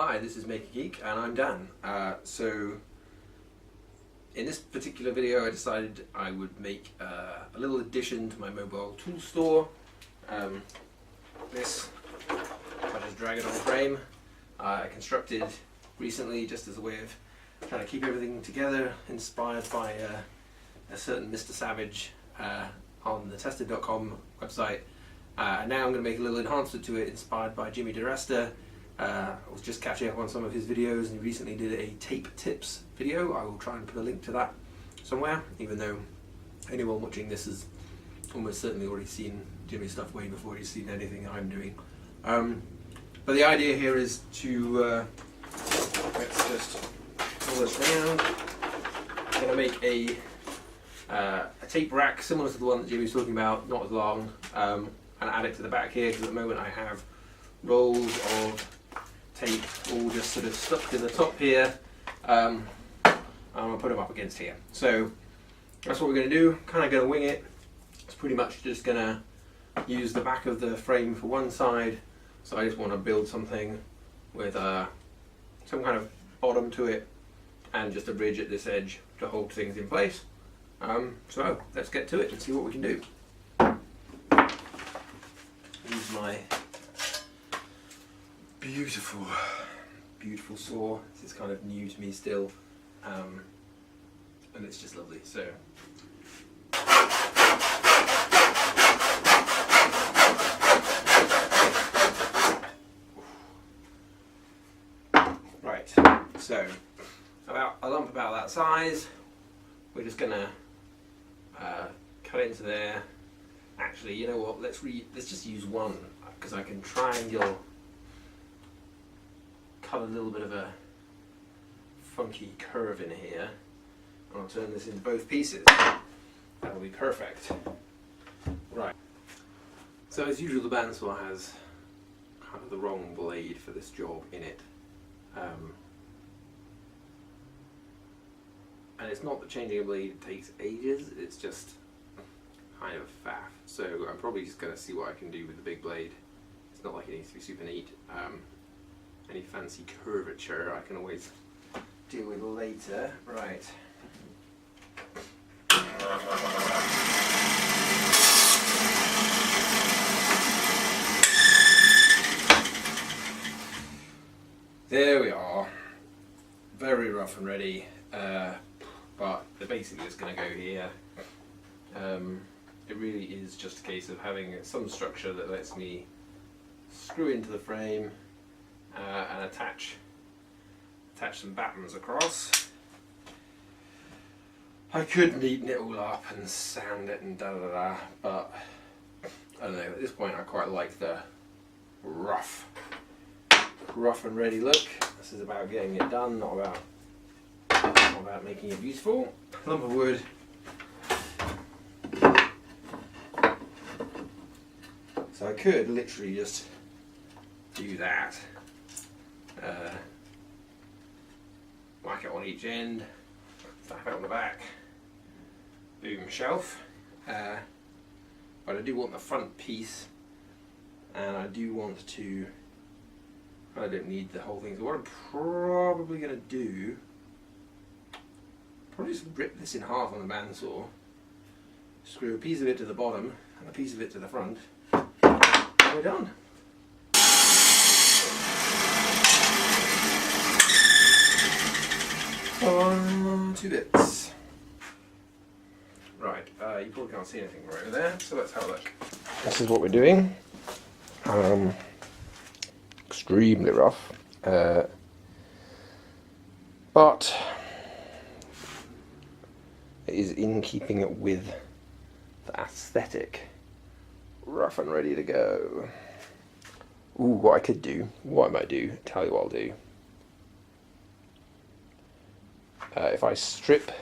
Hi, this is Make a Geek and I'm Dan. So in this particular video I decided I would make a little addition to my mobile tool store. This, I just drag it on the frame. I constructed recently just as a way of trying to keep everything together, inspired by a certain Mr. Savage on the tested.com website. And now I'm going to make a little enhancement to it inspired by Jimmy Diresta. I was just catching up on some of his videos and he recently did a tape tips video. I will try and put a link to that somewhere, even though anyone watching this has almost certainly already seen Jimmy's stuff way before he's seen anything I'm doing. But the idea here is to, let's just pull this around. I'm going to make a tape rack similar to the one that Jimmy's talking about, not as long, and add it to the back here because at the moment I have rolls of tape all just sort of stuck to the top here. I'm going to put them up against here. So that's what we're going to do, kind of going to wing it. It's pretty much just going to use the back of the frame for one side, so I just want to build something with some kind of bottom to it and just a bridge at this edge to hold things in place. So let's get to it and see what we can do. Use my beautiful saw. This is kind of new to me still, and it's just lovely. So right, so about a lump about that size, we're just gonna cut into there. Actually, you know what? Let's just use one because I can triangle. Cut a little bit of a funky curve in here, and I'll turn this into both pieces. That'll be perfect. Right. So as usual, the bandsaw has kind of the wrong blade for this job in it, and it's not that changing a blade takes ages. It's just kind of faff. So I'm probably just going to see what I can do with the big blade. It's not like it needs to be super neat. Any fancy curvature I can always deal with later. Right. There we are. Very rough and ready, but they're basically just going to go here. It really is just a case of having some structure that lets me screw into the frame and attach some battens across. I could neaten it all up and sand it and da da da, but I don't know, at this point I quite like the rough and ready look. This is about getting it done, not about making it beautiful. Lump of wood. So I could literally just do that. Whack it on each end, slap it on the back, boom, shelf. But I do want the front piece, and I do want to, I don't need the whole thing, so what I'm probably going to do, probably just rip this in half on the bandsaw, screw a piece of it to the bottom and a piece of it to the front, and we're done. On 2 bits. Right, you probably can't see anything right over there, so let's have a look. This is what we're doing. Extremely rough, but it is in keeping with the aesthetic. Rough and ready to go. Ooh, what I might do, tell you what I'll do. If I strip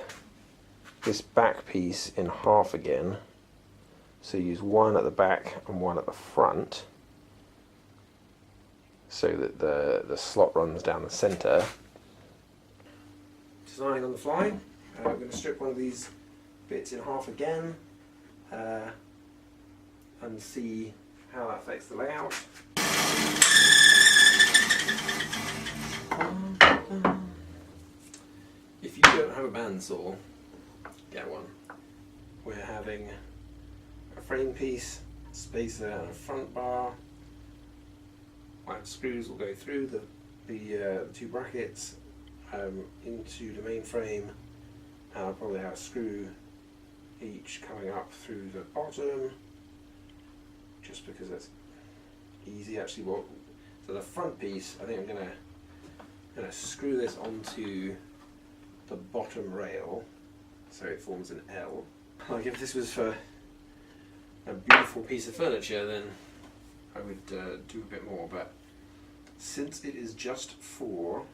this back piece in half again, so use one at the back and one at the front, so that the slot runs down the centre. Designing on the fly, we're going to strip one of these bits in half again and see how that affects the layout. bandsaw, get one. We're having a frame piece, spacer and a front bar. White screws will go through the two brackets into the main frame, and I'll probably have a screw each coming up through the bottom, just because that's easy. Actually, so the front piece, I think I'm gonna screw this onto the bottom rail so it forms an L. Like if this was for a beautiful piece of furniture, then I would do a bit more, but since it is just for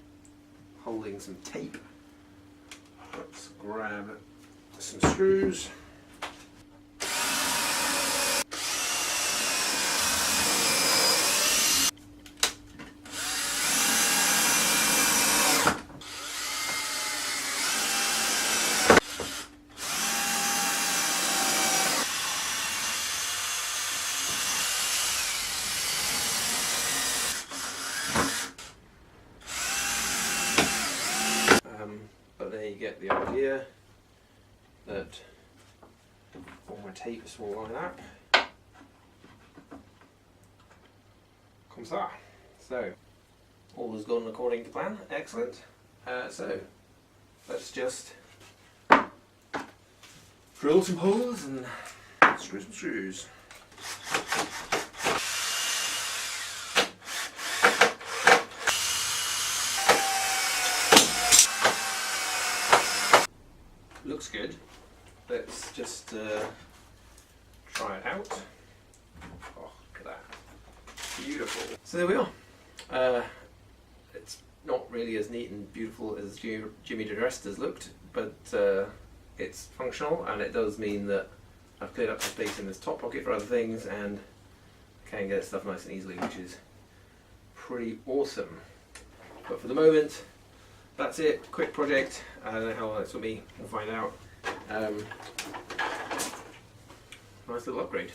holding some tape, let's grab some screws. But there you get the idea that all my tapes will line up. Comme ça. So, all has gone according to plan. Excellent. So, let's just drill some holes and screw some screws. Looks good. Let's just try it out. Oh, look at that. Beautiful. So there we are. It's not really as neat and beautiful as Jimmy Diresta's looked, but it's functional, and it does mean that I've cleared up the space in this top pocket for other things, and can get stuff nice and easily, which is pretty awesome. But for the moment, that's it. Quick project. I don't know how long it took me. We'll find out. Nice little upgrade.